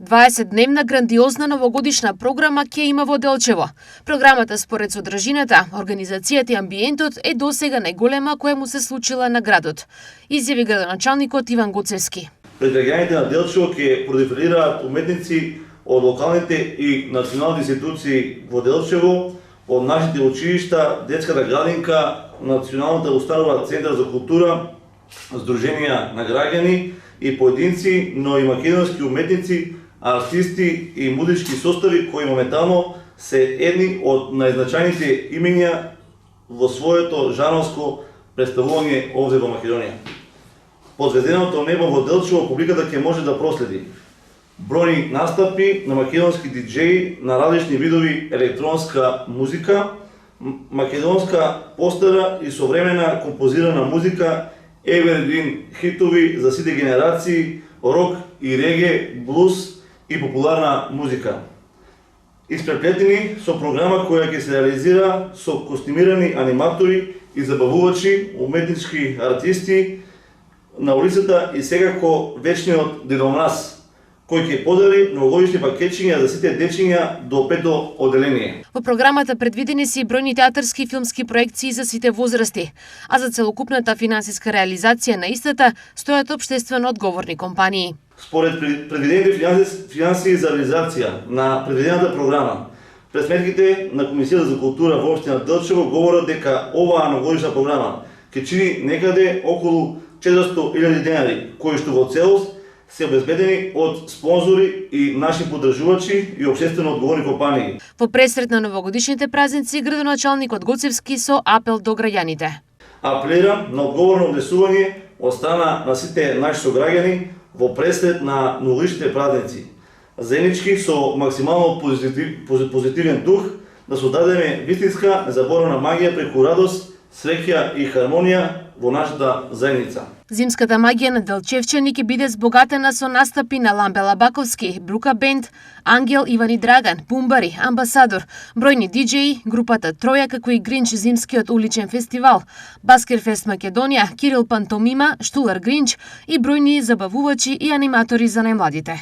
20-дневна грандиозна новогодишна програма ќе има во Делчево. Програмата според содржината, организацијата и амбиентот е досега најголема која му се случила на градот, изјави градоначалникот Иван Гоцевски. Пред граѓаните на Делчево ќе продефилираат уметници од локалните и национални институции во Делчево, од нашите училишта, детската градинка, Националната установа Центар за култура, Сдруженија на граѓани и поединци, но и македонски уметници, артисти и музички состави кои моментално се едни од најзначајните имења во своето жанровско представување овде во Македонија. Под звезденото небо во Делчево публиката ќе може да проследи бројни настапи на македонски диџеи на различни видови електронска музика, македонска постара и современа композирана музика, evergreen хитови за сите генерации, рок и реге, блуз и популарна музика. Испреплетени со програма која ќе се реализира со костимирани аниматори и забавувачи, уметнички артисти на улицата и секако вечниот Дедо Мраз, кој ќе подари новогодишни пакетчиња за сите дечиња до 5-то оделение. Во програмата предвидени се и бројни театарски и филмски проекции за сите возрасти, а за целокупната финансиска реализација на истата стојат општествено одговорни компании. Според предвидените финансии за реализација на предвидената програма, пресметките на Комисијата за култура во општина Делчево говорат дека оваа новогодишна програма ќе чини некаде околу 400.000 денари, кои што во целост се обезбедени од спонзори и наши поддржувачи и општествено одговорни компании. Во пресрет на новогодишните празници, градоначалникот Гоцевски со апел до граѓаните. Апелирам на одговорно однесување од страна на сите наши сограѓани во пресрет на новогодишните празници. Заеднички со максимално позитивен дух да созидадеме вистинска незаборавна магија преку радост, среќа и хармонија во нашата заедница. Зимската магија на Делчевчани ќе биде збогатена со настапи на Ламбе Лабаковски, Брука Бенд, Ангел, Иван и Драган, Пумбари, Амбасадор, бројни диџеи, групата Троја, како и Гринч зимскиот уличен фестивал, Баскерфест Македонија, Кирил Пантомима, Штулар Гринч и бројни забавувачи и аниматори за најмладите.